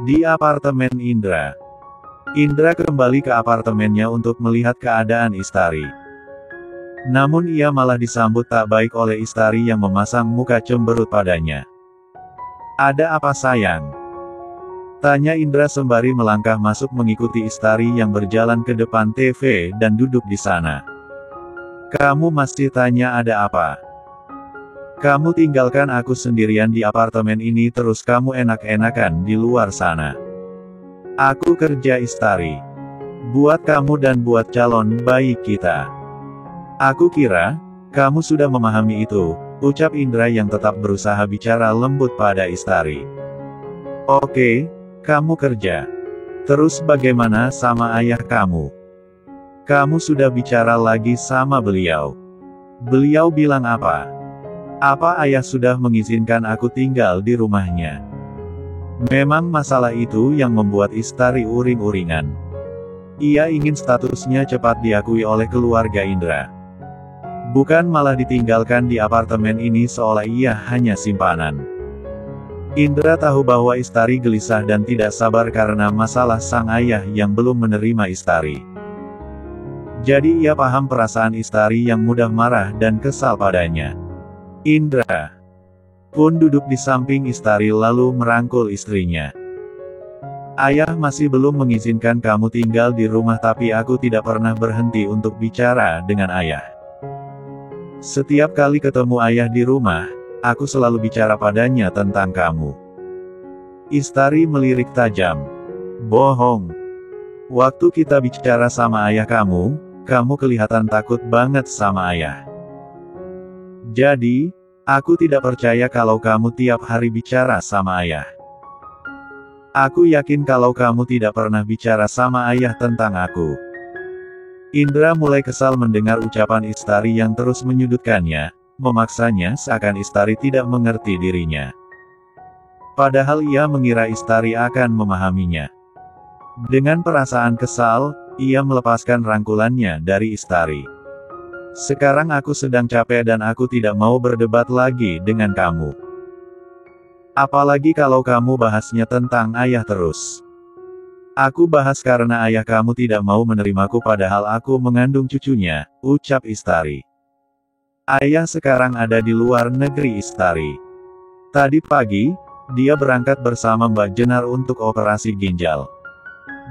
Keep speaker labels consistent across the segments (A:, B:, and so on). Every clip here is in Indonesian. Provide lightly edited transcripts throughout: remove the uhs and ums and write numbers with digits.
A: Di apartemen Indra. Indra kembali ke apartemennya untuk melihat keadaan Istari. Namun ia malah disambut tak baik oleh Istari yang memasang muka cemberut padanya. "Ada apa sayang?" tanya Indra sembari melangkah masuk mengikuti Istari yang berjalan ke depan TV dan duduk di sana. "Kamu masih tanya ada apa? Kamu tinggalkan aku sendirian di apartemen ini terus kamu enak-enakan di luar sana. Aku kerja Istari. Buat kamu dan buat calon bayi kita. Aku kira, kamu sudah memahami itu," ucap Indra yang tetap berusaha bicara lembut pada Istari. "Oke, kamu kerja. Terus bagaimana sama ayah kamu? Kamu sudah bicara lagi sama beliau? Beliau bilang apa? Apa ayah sudah mengizinkan aku tinggal di rumahnya?" Memang masalah itu yang membuat Istari uring-uringan. Ia ingin statusnya cepat diakui oleh keluarga Indra. Bukan malah ditinggalkan di apartemen ini seolah ia hanya simpanan. Indra tahu bahwa Istari gelisah dan tidak sabar karena masalah sang ayah yang belum menerima Istari. Jadi ia paham perasaan Istari yang mudah marah dan kesal padanya. Indra pun duduk di samping Istari lalu merangkul istrinya. "Ayah masih belum mengizinkan kamu tinggal di rumah tapi aku tidak pernah berhenti untuk bicara dengan ayah. Setiap kali ketemu ayah di rumah, aku selalu bicara padanya tentang kamu." Istari melirik tajam. "Bohong. Waktu kita bicara sama ayah kamu kelihatan takut banget sama ayah. Jadi, aku tidak percaya kalau kamu tiap hari bicara sama ayah. Aku yakin kalau kamu tidak pernah bicara sama ayah tentang aku." Indra mulai kesal mendengar ucapan Istari yang terus menyudutkannya, memaksanya seakan Istari tidak mengerti dirinya. Padahal ia mengira Istari akan memahaminya. Dengan perasaan kesal, ia melepaskan rangkulannya dari Istari. "Sekarang aku sedang capek dan aku tidak mau berdebat lagi dengan kamu. Apalagi kalau kamu bahasnya tentang ayah terus. Aku bahas karena ayah kamu tidak mau menerimaku padahal aku mengandung cucunya," ucap Istari. "Ayah sekarang ada di luar negeri Istari. Tadi pagi, dia berangkat bersama Mbak Jenar untuk operasi ginjal.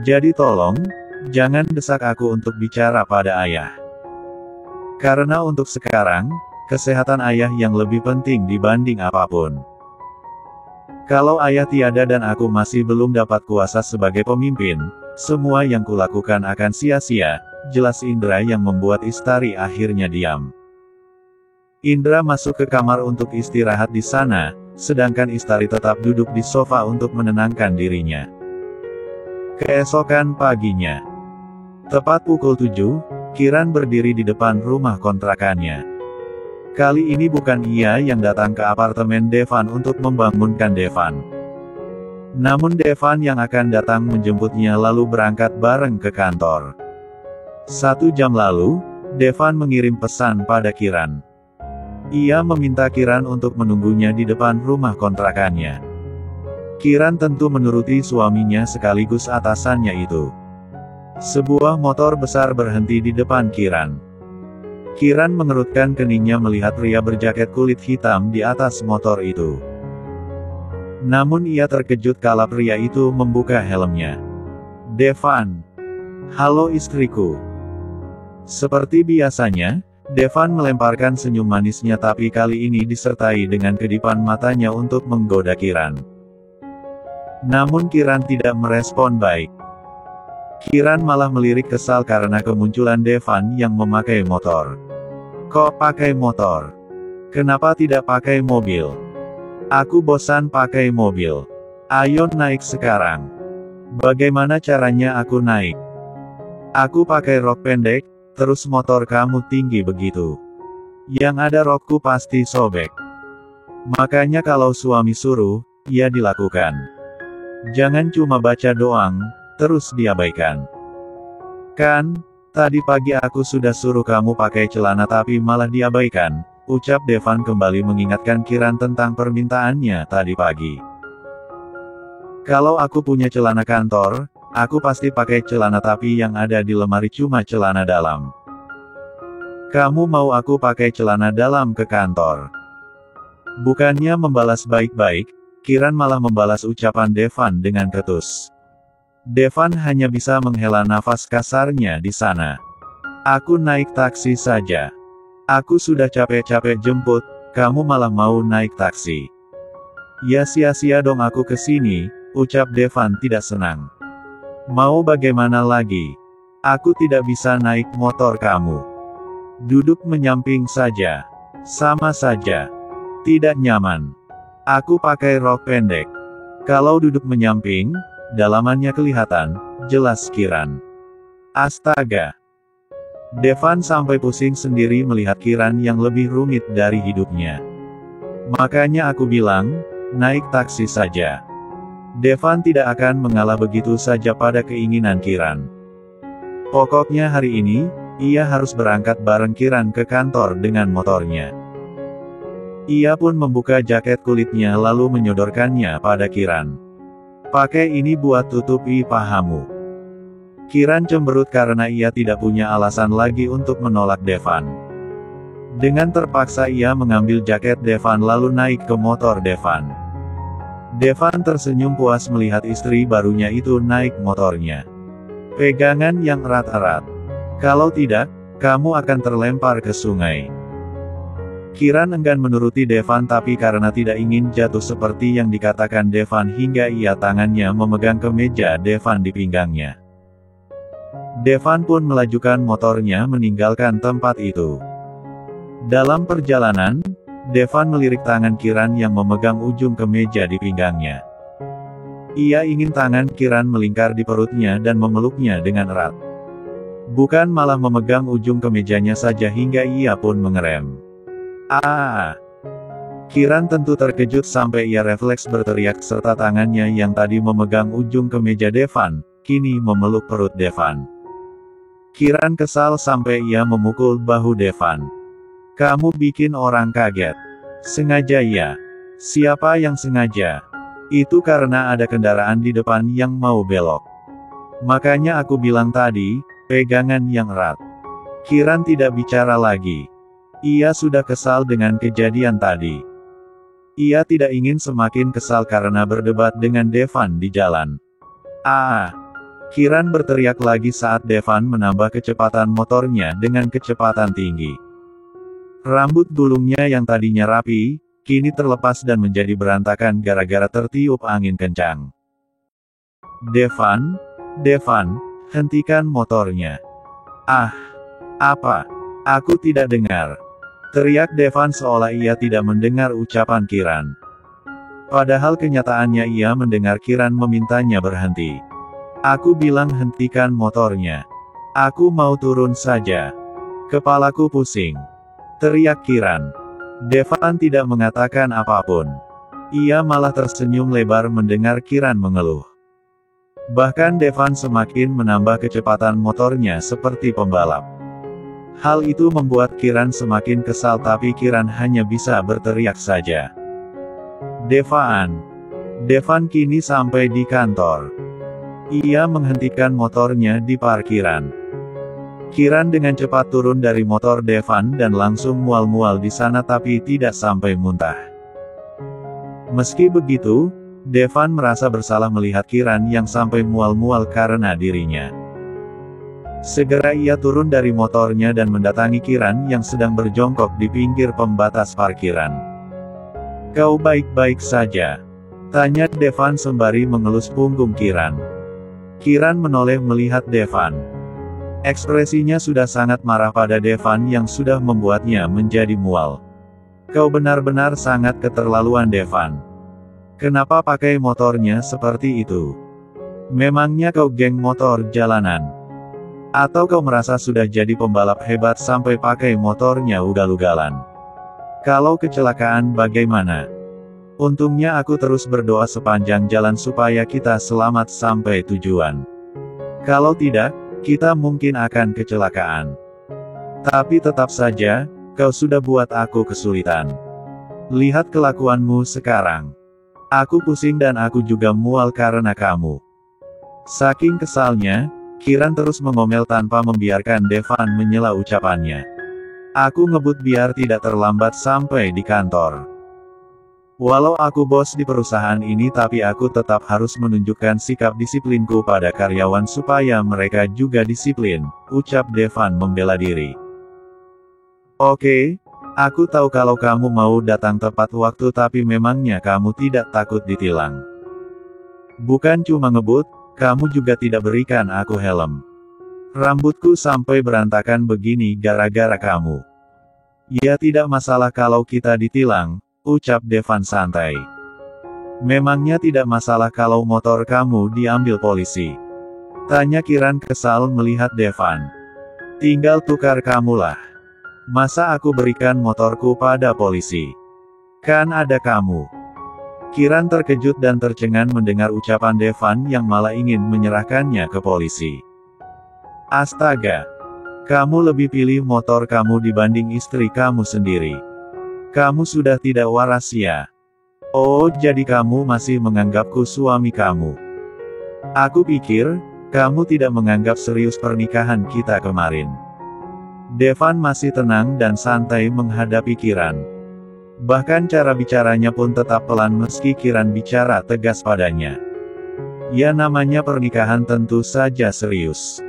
A: Jadi tolong, jangan desak aku untuk bicara pada ayah. Karena untuk sekarang, kesehatan ayah yang lebih penting dibanding apapun. Kalau ayah tiada dan aku masih belum dapat kuasa sebagai pemimpin, semua yang kulakukan akan sia-sia," jelas Indra yang membuat Istari akhirnya diam. Indra masuk ke kamar untuk istirahat di sana, sedangkan Istari tetap duduk di sofa untuk menenangkan dirinya. Keesokan paginya, tepat pukul 7, Kiran berdiri di depan rumah kontrakannya. Kali ini bukan ia yang datang ke apartemen Devan untuk membangunkan Devan. Namun Devan yang akan datang menjemputnya lalu berangkat bareng ke kantor. 1 jam lalu, Devan mengirim pesan pada Kiran. Ia meminta Kiran untuk menunggunya di depan rumah kontrakannya. Kiran tentu menuruti suaminya sekaligus atasannya itu. Sebuah motor besar berhenti di depan Kiran. Kiran mengerutkan keningnya melihat pria berjaket kulit hitam di atas motor itu. Namun ia terkejut kala pria itu membuka helmnya. "Devan. Halo istriku." Seperti biasanya, Devan melemparkan senyum manisnya tapi kali ini disertai dengan kedipan matanya untuk menggoda Kiran. Namun Kiran tidak merespon baik. Kiran malah melirik kesal karena kemunculan Devan yang memakai motor. "Kok pakai motor? Kenapa tidak pakai mobil? Aku bosan pakai mobil. Ayo naik sekarang." "Bagaimana caranya aku naik? Aku pakai rok pendek, terus motor kamu tinggi begitu. Yang ada rokku pasti sobek. Makanya kalau suami suruh, ya dilakukan. Jangan cuma baca doang, terus diabaikan. Kan, tadi pagi aku sudah suruh kamu pakai celana tapi malah diabaikan," ucap Devan kembali mengingatkan Kiran tentang permintaannya tadi pagi. Kalau aku punya celana kantor, aku pasti pakai celana tapi yang ada di lemari cuma celana dalam. Kamu mau aku pakai celana dalam ke kantor? Bukannya membalas baik-baik, Kiran malah membalas ucapan Devan dengan ketus. Devan hanya bisa menghela nafas kasarnya di sana. Aku naik taksi saja. Aku sudah capek-capek jemput, kamu malah mau naik taksi. Ya sia-sia dong aku kesini, ucap Devan tidak senang. Mau bagaimana lagi? Aku tidak bisa naik motor kamu. Duduk menyamping saja. Sama saja. Tidak nyaman. Aku pakai rok pendek. Kalau duduk menyamping, dalamannya kelihatan, jelas Kiran. Astaga. Devan sampai pusing sendiri melihat Kiran yang lebih rumit dari hidupnya. Makanya aku bilang, naik taksi saja. Devan tidak akan mengalah begitu saja pada keinginan Kiran. Pokoknya hari ini, ia harus berangkat bareng Kiran ke kantor dengan motornya. Ia pun membuka jaket kulitnya lalu menyodorkannya pada Kiran. Pakai ini buat tutupi pahamu. Kiran cemberut karena ia tidak punya alasan lagi untuk menolak Devan. Dengan terpaksa ia mengambil jaket Devan lalu naik ke motor Devan. Devan tersenyum puas melihat istri barunya itu naik motornya. Pegangan yang erat-erat. Kalau tidak, kamu akan terlempar ke sungai. Kiran enggan menuruti Devan tapi karena tidak ingin jatuh seperti yang dikatakan Devan hingga ia tangannya memegang kemeja Devan di pinggangnya. Devan pun melajukan motornya meninggalkan tempat itu. Dalam perjalanan, Devan melirik tangan Kiran yang memegang ujung kemeja di pinggangnya. Ia ingin tangan Kiran melingkar di perutnya dan memeluknya dengan erat. Bukan malah memegang ujung kemejanya saja hingga ia pun mengerem. Kiran tentu terkejut sampai ia refleks berteriak serta tangannya yang tadi memegang ujung kemeja Devan, kini memeluk perut Devan. Kiran kesal sampai ia memukul bahu Devan. Kamu bikin orang kaget. Sengaja ya. Siapa yang sengaja? Itu karena ada kendaraan di depan yang mau belok. Makanya aku bilang tadi, pegangan yang erat. Kiran tidak bicara lagi. Ia sudah kesal dengan kejadian tadi. Ia tidak ingin semakin kesal karena berdebat dengan Devan di jalan. Kiran berteriak lagi saat Devan menambah kecepatan motornya dengan kecepatan tinggi. Rambut gulungnya yang tadinya rapi, kini terlepas dan menjadi berantakan gara-gara tertiup angin kencang. Devan, hentikan motornya. Apa? Aku tidak dengar. Teriak Devan seolah ia tidak mendengar ucapan Kiran. Padahal kenyataannya ia mendengar Kiran memintanya berhenti. Aku bilang hentikan motornya. Aku mau turun saja. Kepalaku pusing. Teriak Kiran. Devan tidak mengatakan apapun. Ia malah tersenyum lebar mendengar Kiran mengeluh. Bahkan Devan semakin menambah kecepatan motornya seperti pembalap. Hal itu membuat Kiran semakin kesal tapi Kiran hanya bisa berteriak saja. Devan kini sampai di kantor. Ia menghentikan motornya di parkiran. Kiran dengan cepat turun dari motor Devan dan langsung mual-mual di sana tapi tidak sampai muntah. Meski begitu, Devan merasa bersalah melihat Kiran yang sampai mual-mual karena dirinya. Segera ia turun dari motornya dan mendatangi Kiran yang sedang berjongkok di pinggir pembatas parkiran. Kau baik-baik saja? Tanya Devan sembari mengelus punggung Kiran. Kiran menoleh melihat Devan. Ekspresinya sudah sangat marah pada Devan yang sudah membuatnya menjadi mual. Kau benar-benar sangat keterlaluan Devan. Kenapa pakai motornya seperti itu? Memangnya kau geng motor jalanan? Atau kau merasa sudah jadi pembalap hebat sampai pakai motornya ugal-ugalan? Kalau kecelakaan bagaimana? Untungnya aku terus berdoa sepanjang jalan supaya kita selamat sampai tujuan. Kalau tidak, kita mungkin akan kecelakaan. Tapi tetap saja, kau sudah buat aku kesulitan. Lihat kelakuanmu sekarang. Aku pusing dan aku juga mual karena kamu. Saking kesalnya, Kiran terus mengomel tanpa membiarkan Devan menyela ucapannya. Aku ngebut biar tidak terlambat sampai di kantor. Walau aku bos di perusahaan ini tapi aku tetap harus menunjukkan sikap disiplinku pada karyawan supaya mereka juga disiplin, ucap Devan membela diri. Oke, aku tahu kalau kamu mau datang tepat waktu tapi memangnya kamu tidak takut ditilang. Bukan cuma ngebut, kamu juga tidak berikan aku helm. Rambutku sampai berantakan begini gara-gara kamu. Ya tidak masalah kalau kita ditilang, ucap Devan santai. Memangnya tidak masalah kalau motor kamu diambil polisi? Tanya Kiran kesal melihat Devan. Tinggal tukar kamulah. Masa aku berikan motorku pada polisi? Kan ada kamu. Kiran terkejut dan tercengang mendengar ucapan Devan yang malah ingin menyerahkannya ke polisi. Astaga. Kamu lebih pilih motor kamu dibanding istri kamu sendiri. Kamu sudah tidak waras ya? Oh, jadi kamu masih menganggapku suami kamu. Aku pikir, kamu tidak menganggap serius pernikahan kita kemarin. Devan masih tenang dan santai menghadapi Kiran. Bahkan cara bicaranya pun tetap pelan meski Kiran bicara tegas padanya. Ya namanya pernikahan tentu saja serius.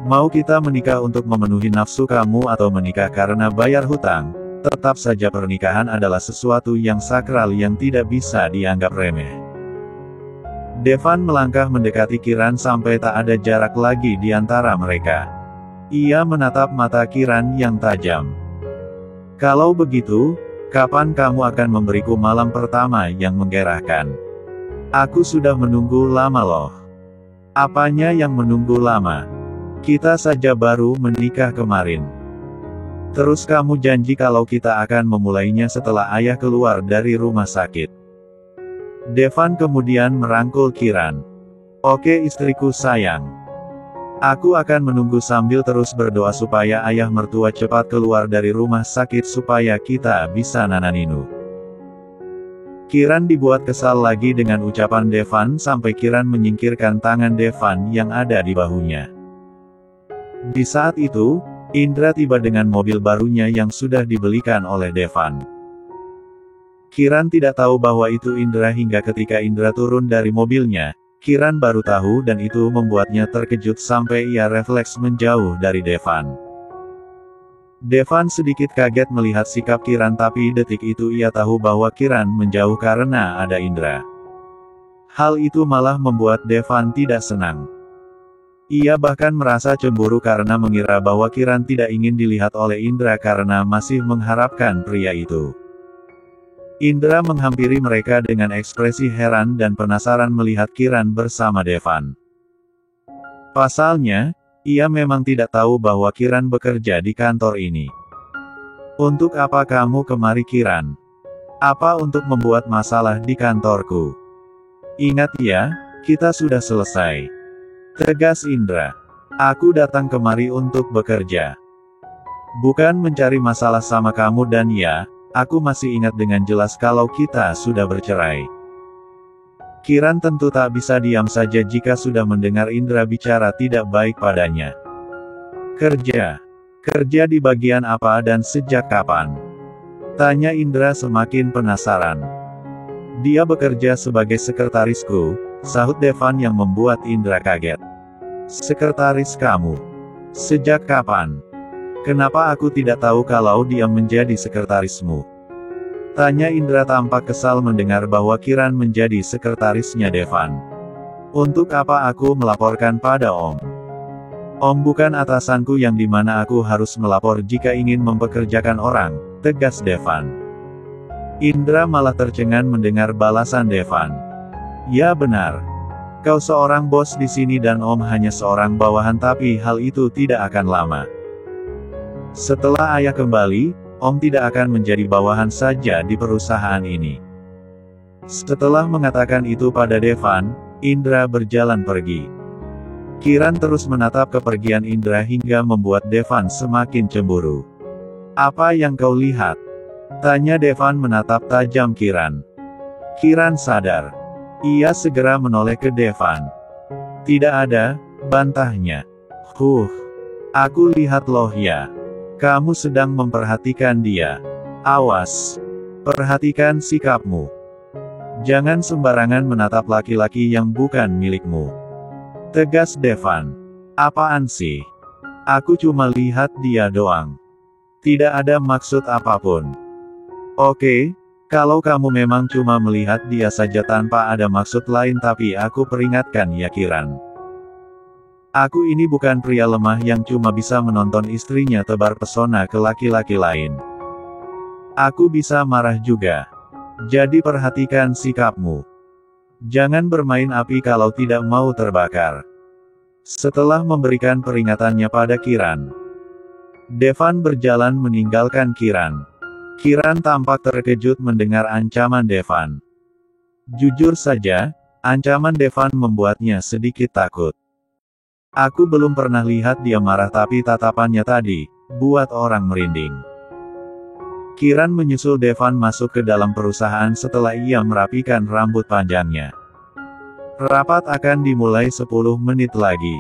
A: Mau kita menikah untuk memenuhi nafsu kamu atau menikah karena bayar hutang, tetap saja pernikahan adalah sesuatu yang sakral yang tidak bisa dianggap remeh. Devan melangkah mendekati Kiran sampai tak ada jarak lagi di antara mereka. Ia menatap mata Kiran yang tajam. Kalau begitu, kapan kamu akan memberiku malam pertama yang menggerakkan? Aku sudah menunggu lama loh. Apanya yang menunggu lama? Kita saja baru menikah kemarin. Terus kamu janji kalau kita akan memulainya setelah ayah keluar dari rumah sakit. Devan kemudian merangkul Kiran. Oke istriku sayang. Aku akan menunggu sambil terus berdoa supaya ayah mertua cepat keluar dari rumah sakit supaya kita bisa nananinu. Kiran dibuat kesal lagi dengan ucapan Devan sampai Kiran menyingkirkan tangan Devan yang ada di bahunya. Di saat itu, Indra tiba dengan mobil barunya yang sudah dibelikan oleh Devan. Kiran tidak tahu bahwa itu Indra hingga ketika Indra turun dari mobilnya, Kiran baru tahu dan itu membuatnya terkejut sampai ia refleks menjauh dari Devan. Devan sedikit kaget melihat sikap Kiran tapi detik itu ia tahu bahwa Kiran menjauh karena ada Indra. Hal itu malah membuat Devan tidak senang. Ia bahkan merasa cemburu karena mengira bahwa Kiran tidak ingin dilihat oleh Indra karena masih mengharapkan pria itu. Indra menghampiri mereka dengan ekspresi heran dan penasaran melihat Kiran bersama Devan. Pasalnya, ia memang tidak tahu bahwa Kiran bekerja di kantor ini. Untuk apa kamu kemari Kiran? Apa untuk membuat masalah di kantorku? Ingat ya, kita sudah selesai. Tegas Indra. Aku datang kemari untuk bekerja. Bukan mencari masalah sama kamu dan ya, aku masih ingat dengan jelas kalau kita sudah bercerai. Kiran tentu tak bisa diam saja jika sudah mendengar Indra bicara tidak baik padanya. Kerja. Kerja di bagian apa dan sejak kapan? Tanya Indra semakin penasaran. Dia bekerja sebagai sekretarisku, sahut Devan yang membuat Indra kaget. Sekretaris kamu? Sejak kapan? Kenapa aku tidak tahu kalau dia menjadi sekretarismu? Tanya Indra tampak kesal mendengar bahwa Kiran menjadi sekretarisnya Devan. Untuk apa aku melaporkan pada Om? Om bukan atasanku yang dimana aku harus melapor jika ingin mempekerjakan orang, tegas Devan. Indra malah tercengang mendengar balasan Devan. Ya benar. Kau seorang bos di sini dan Om hanya seorang bawahan tapi hal itu tidak akan lama. Setelah ayah kembali, Om tidak akan menjadi bawahan saja di perusahaan ini. Setelah mengatakan itu pada Devan, Indra berjalan pergi. Kiran terus menatap kepergian Indra hingga membuat Devan semakin cemburu. Apa yang kau lihat? Tanya Devan menatap tajam Kiran. Kiran sadar. Ia segera menoleh ke Devan. Tidak ada, bantahnya. Aku lihat loh ya. Kamu sedang memperhatikan dia. Awas. Perhatikan sikapmu. Jangan sembarangan menatap laki-laki yang bukan milikmu. Tegas Devan. Apaan sih? Aku cuma lihat dia doang. Tidak ada maksud apapun. Oke, kalau kamu memang cuma melihat dia saja tanpa ada maksud lain, tapi aku peringatkan ya Kiran. Aku ini bukan pria lemah yang cuma bisa menonton istrinya tebar pesona ke laki-laki lain. Aku bisa marah juga. Jadi perhatikan sikapmu. Jangan bermain api kalau tidak mau terbakar. Setelah memberikan peringatannya pada Kiran, Devan berjalan meninggalkan Kiran. Kiran tampak terkejut mendengar ancaman Devan. Jujur saja, ancaman Devan membuatnya sedikit takut. Aku belum pernah lihat dia marah, tapi tatapannya tadi buat orang merinding. Kiran menyusul Devan masuk ke dalam perusahaan setelah ia merapikan rambut panjangnya. Rapat akan dimulai 10 menit lagi.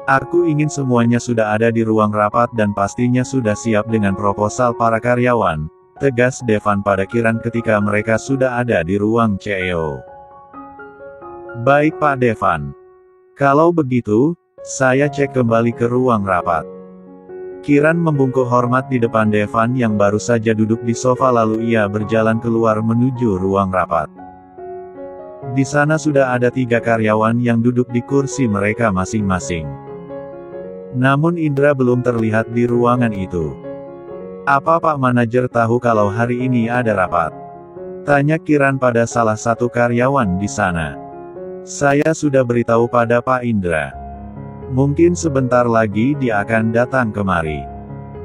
A: Aku ingin semuanya sudah ada di ruang rapat dan pastinya sudah siap dengan proposal para karyawan, tegas Devan pada Kiran ketika mereka sudah ada di ruang CEO. Baik Pak Devan. Kalau begitu, saya cek kembali ke ruang rapat. Kiran membungkuk hormat di depan Devan yang baru saja duduk di sofa, lalu ia berjalan keluar menuju ruang rapat. Di sana sudah ada 3 karyawan yang duduk di kursi mereka masing-masing. Namun Indra belum terlihat di ruangan itu. Apa Pak Manajer tahu kalau hari ini ada rapat? Tanya Kiran pada salah satu karyawan di sana. Saya sudah beritahu pada Pak Indra. Mungkin sebentar lagi dia akan datang kemari.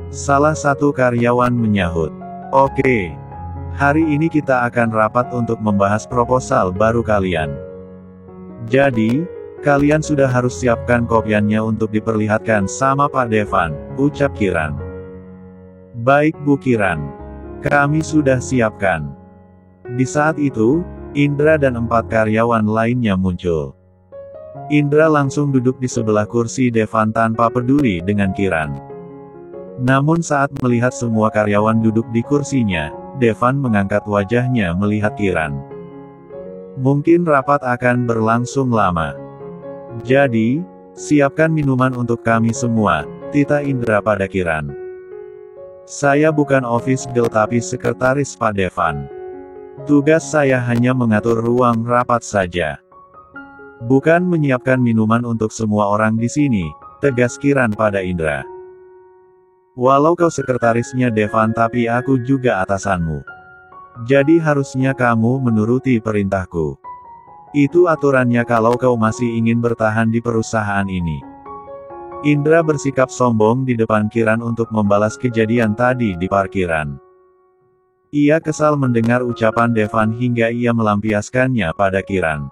A: Salah satu karyawan menyahut. Oke. Hari ini kita akan rapat untuk membahas proposal baru kalian. Jadi, kalian sudah harus siapkan kopiannya untuk diperlihatkan sama Pak Devan, ucap Kiran. Baik Bu Kiran. Kami sudah siapkan. Di saat itu, Indra dan 4 karyawan lainnya muncul. Indra langsung duduk di sebelah kursi Devan tanpa peduli dengan Kiran. Namun saat melihat semua karyawan duduk di kursinya, Devan mengangkat wajahnya melihat Kiran. Mungkin rapat akan berlangsung lama. Jadi, siapkan minuman untuk kami semua, tita Indra pada Kiran. Saya bukan office girl tapi sekretaris Pak Devan. Tugas saya hanya mengatur ruang rapat saja. Bukan menyiapkan minuman untuk semua orang di sini, tegas Kiran pada Indra. Walau kau sekretarisnya Devan, tapi aku juga atasanmu. Jadi harusnya kamu menuruti perintahku. Itu aturannya kalau kau masih ingin bertahan di perusahaan ini. Indra bersikap sombong di depan Kiran untuk membalas kejadian tadi di parkiran. Ia kesal mendengar ucapan Devan hingga ia melampiaskannya pada Kiran.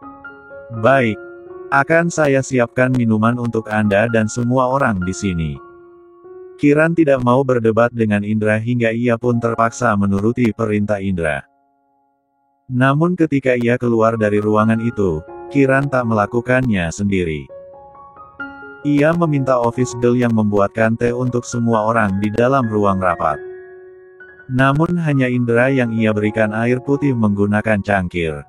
A: Baik. Akan saya siapkan minuman untuk Anda dan semua orang di sini. Kiran tidak mau berdebat dengan Indra hingga ia pun terpaksa menuruti perintah Indra. Namun ketika ia keluar dari ruangan itu, Kiran tak melakukannya sendiri. Ia meminta office girl yang membuatkan teh untuk semua orang di dalam ruang rapat. Namun hanya Indra yang ia berikan air putih menggunakan cangkir.